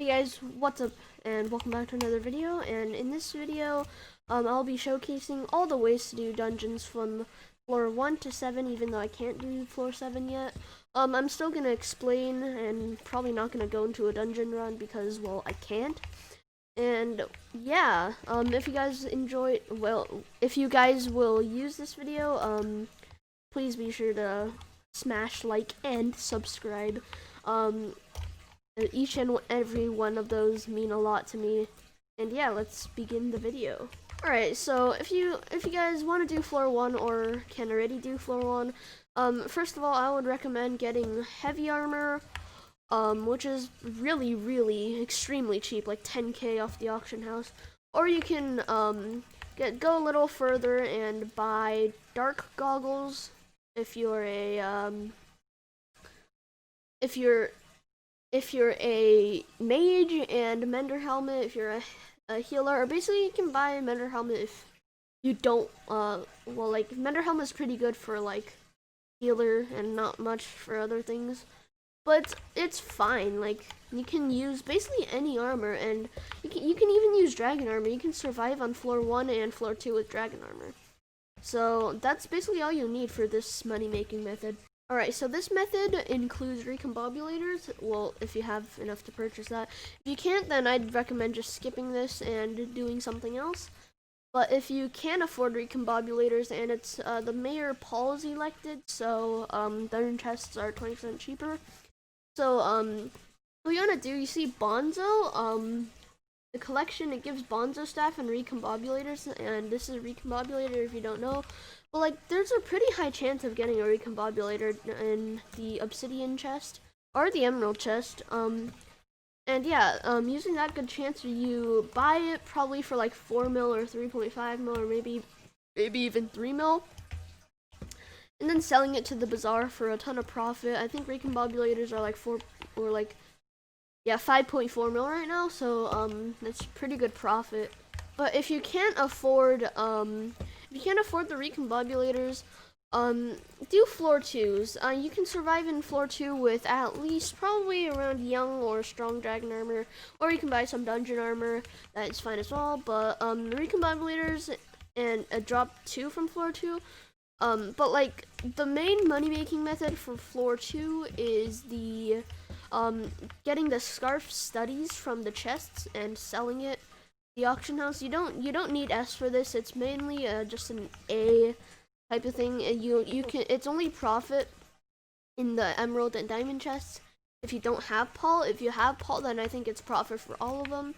Hey guys, what's up and welcome back to another video. And in this video I'll be showcasing all the ways to do dungeons from floor 1 to 7, even though I can't do floor 7 yet. I'm still going to explain and probably not going to go into a dungeon run because, well, I can't. And yeah, if you guys enjoy, if you guys will use this video, please be sure to smash like and subscribe. Each and every one of those mean a lot to me. And yeah, let's begin the video. Alright, so if you guys want to do floor 1 or can already do floor 1, first of all, I would recommend getting heavy armor, which is really extremely cheap, like 10k off the auction house. Or you can go a little further and buy dark goggles if you're a mage, and mender helmet if you're a healer. Or basically you can buy a mender helmet if you don't like mender helmet is pretty good for like healer and not much for other things, but it's fine. Like, you can use basically any armor, and you can even use dragon armor. You can survive on floor 1 and floor 2 with dragon armor. So that's basically all you need for this money making method. Alright, so this method includes recombobulators, well, if you have enough to purchase that. If you can't, then I'd recommend just skipping this and doing something else. But if you can afford recombobulators, and it's the Mayor Paul is elected, so dungeon chests are 20% cheaper. So what you want to do, you see Bonzo, the collection, it gives Bonzo staff and recombobulators, and this is a recombobulator if you don't know. But like, there's a pretty high chance of getting a recombobulator in the obsidian chest or the emerald chest. And yeah, using that good chance, you buy it probably for like 4 mil or 3.5 mil, or maybe even 3 mil, and then selling it to the bazaar for a ton of profit. I think recombobulators are like 5.4 mil right now, so that's pretty good profit. But if you can't afford the recombobulators, do floor 2s. You can survive in floor 2 with at least probably around young or strong dragon armor, or you can buy some dungeon armor. That is fine as well. But recombobulators and a drop 2 from floor 2. But like, the main money making method for floor 2 is the getting the scarf studies from the chests and selling it. The auction house, you don't need S for this. It's mainly just an A type of thing. You can, it's only profit in the emerald and diamond chests if you don't have Paul. If you have Paul, then I think it's profit for all of them.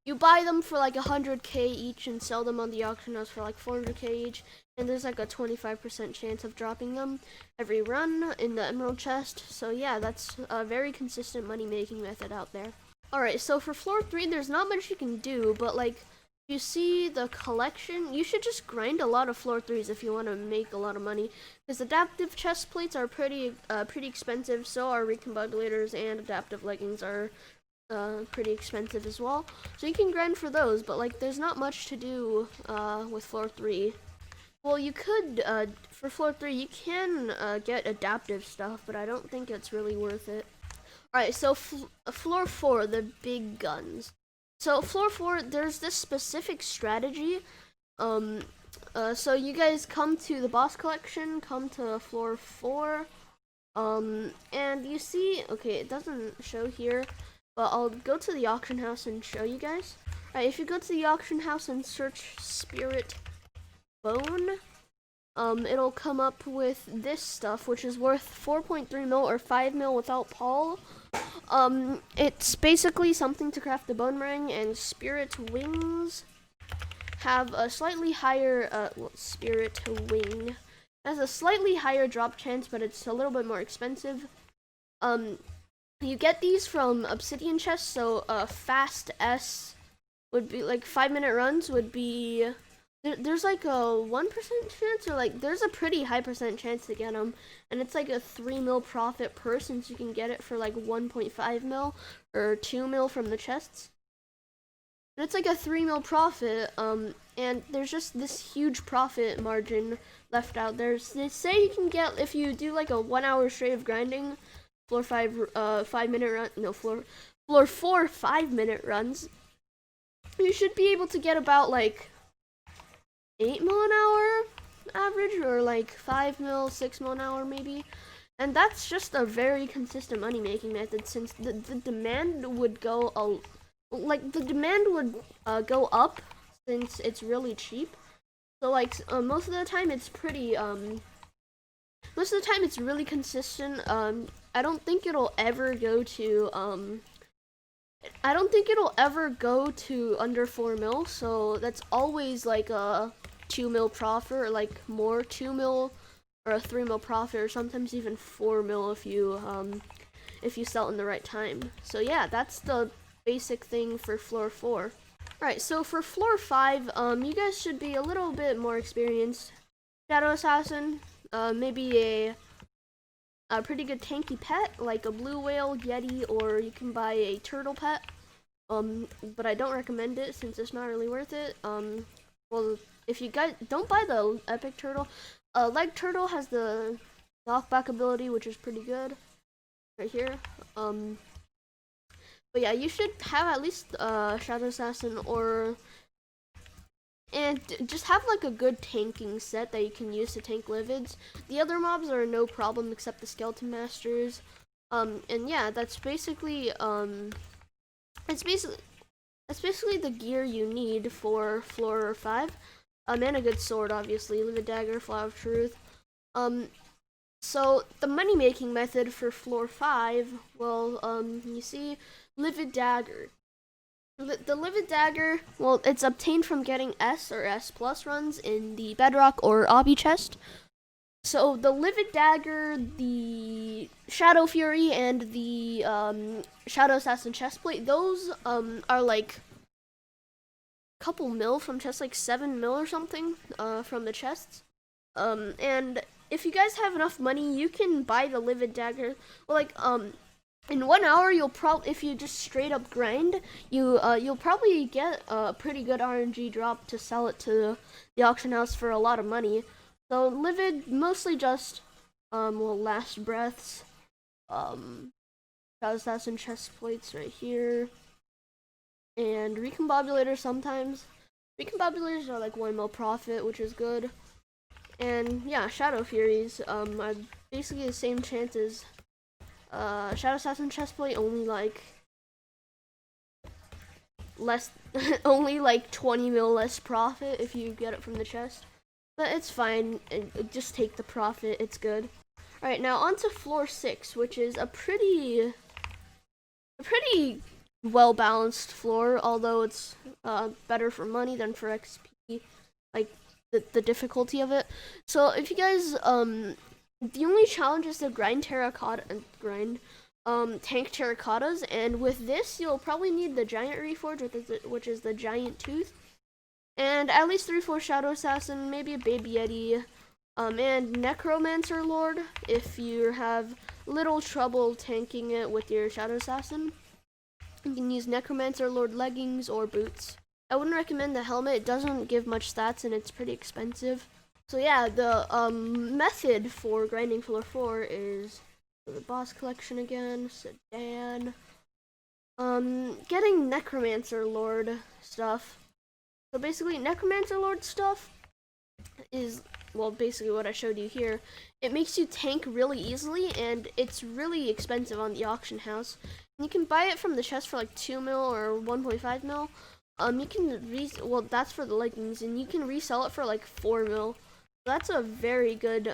You buy them for like 100k each and sell them on the auction house for like 400k each, and there's like a 25% chance of dropping them every run in the emerald chest. So yeah, that's a very consistent money making method out there. Alright, so for floor 3, there's not much you can do, but like, you see the collection, you should just grind a lot of floor 3s if you want to make a lot of money, because adaptive chest plates are pretty expensive. So are recombobulators, and adaptive leggings are pretty expensive as well. So you can grind for those, but like, there's not much to do with floor 3. Well, you could, for floor 3, you can get adaptive stuff, but I don't think it's really worth it. Alright, so floor 4, the big guns. So floor 4, there's this specific strategy. So you guys come to the boss collection, come to floor 4, and you see, okay, it doesn't show here, but I'll go to the auction house and show you guys. Alright, if you go to the auction house and search Spirit Bone, it'll come up with this stuff, which is worth 4.3 mil or 5 mil without Paul. It's basically something to craft the bone ring, and spirit wings have a slightly higher, spirit wing has a slightly higher drop chance, but it's a little bit more expensive. You get these from obsidian chests, so fast S would be like 5-minute runs would be, there's like a 1% chance, or like, there's a pretty high percent chance to get them, and it's like a 3 mil profit per, since you can get it for like 1.5 mil or 2 mil from the chests. And it's like a 3 mil profit, and there's just this huge profit margin left out there. So they say you can get, if you do like a 1 hour straight of grinding, floor 5 5-minute run, no, floor 4 5-minute runs, you should be able to get about like 8 mil an hour average, or like 5 mil, 6 mil an hour maybe. And that's just a very consistent money making method, since the demand would go go up since it's really cheap. So like most of the time it's really consistent. I don't think it'll ever go to under 4 mil, so that's always like a 2 mil profit, or like more 2 mil or a 3 mil profit, or sometimes even 4 mil if you sell it in the right time. So yeah, that's the basic thing for floor 4. Alright, so for floor 5, you guys should be a little bit more experienced. Shadow Assassin, maybe a pretty good tanky pet, like a blue whale, yeti, or you can buy a turtle pet. But I don't recommend it since it's not really worth it. Well, if you guys don't buy the epic turtle, leg turtle has the knockback ability, which is pretty good, right here. But yeah, you should have at least Shadow Assassin, and just have like a good tanking set that you can use to tank livids. The other mobs are no problem except the skeleton masters. And yeah, that's basically that's basically the gear you need for floor 5. And a good sword, obviously, livid dagger, flower of truth. So the money making method for floor 5, well, you see, livid dagger. The livid dagger, well, it's obtained from getting S or S plus runs in the bedrock or obby chest. So the livid dagger, the shadow fury, and the shadow assassin chestplate, those are like a couple mil from chests, like 7 mil or something from the chests. And if you guys have enough money, you can buy the livid dagger. Well, like in 1 hour, if you just straight up grind, you'll probably get a pretty good RNG drop to sell it to the auction house for a lot of money. So livid, mostly just last breaths, shadow assassin chest plates right here, and recombobulators sometimes. Recombobulators are like 1 mil profit, which is good. And yeah, shadow furies are basically the same chances. Shadow Assassin chestplate only like less, only like 20 mil less profit if you get it from the chest, but it's fine. Just take the profit; it's good. All right, now on to floor 6, which is a pretty well balanced floor. Although it's better for money than for XP, like the difficulty of it. So if you guys the only challenge is to grind tank terracottas, and with this you'll probably need the giant reforge, which is the giant tooth, and at least 3-4 shadow assassin, maybe a baby yeti, and necromancer lord if you have little trouble tanking it with your shadow assassin. You can use necromancer lord leggings or boots. I wouldn't recommend the helmet. It doesn't give much stats and it's pretty expensive. So yeah, the method for grinding floor 4 is the boss collection again, sedan, getting necromancer lord stuff. So basically, necromancer lord stuff is, well, basically what I showed you here. It makes you tank really easily, and it's really expensive on the auction house. And you can buy it from the chest for like 2 mil or 1.5 mil. You can that's for the leggings, and you can resell it for like 4 mil. That's a very good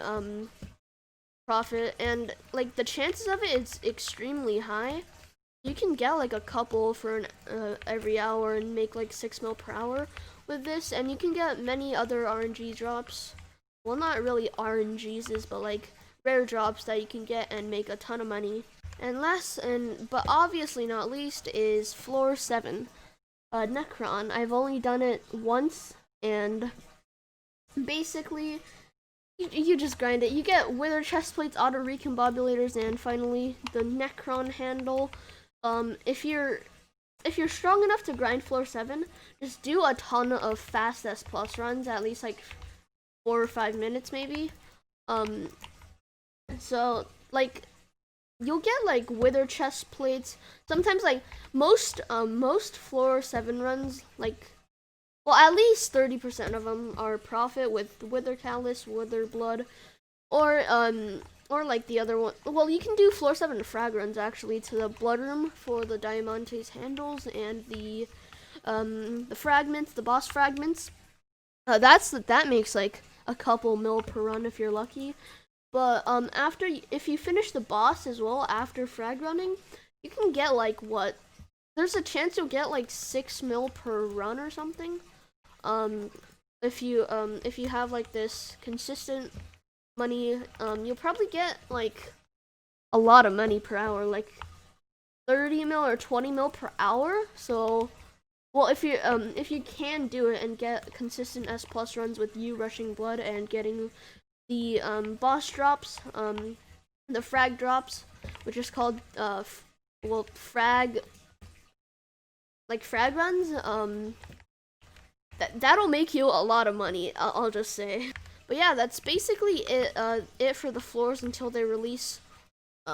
profit, and like the chances of it is extremely high. You can get like a couple for every hour and make like 6 mil per hour with this, and you can get many other RNG drops. Well, not really RNGs, but like rare drops that you can get and make a ton of money. And last, but obviously not least, is floor 7, Necron. I've only done it once, and basically you just grind it. You get wither chest plates, auto recombobulators, and finally the Necron handle. If you're strong enough to grind floor 7, just do a ton of fast S plus runs, at least like 4 or 5 minutes maybe. So like you'll get like wither chest plates. Sometimes like most floor 7 runs, like, well, at least 30% of them are profit with wither callus, wither blood, or like the other one. Well, you can do floor 7 frag runs actually to the blood room for the diamantes handles and the fragments, the boss fragments. That makes like a couple mil per run if you're lucky. But if you finish the boss as well after frag running, you can get like what? There's a chance you'll get like 6 mil per run or something. If you have like this consistent money, you'll probably get like a lot of money per hour, like 30 mil or 20 mil per hour. So, well, if you can do it and get consistent S plus runs with you rushing blood and getting the boss drops, the frag drops, which is called frag runs, that'll make you a lot of money, I'll just say. But yeah, that's basically it for the floors until they release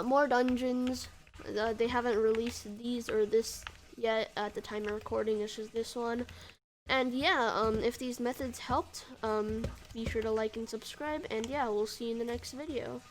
more dungeons. They haven't released these or this yet at the time of recording. It's just this one. And yeah, if these methods helped, be sure to like and subscribe. And yeah, we'll see you in the next video.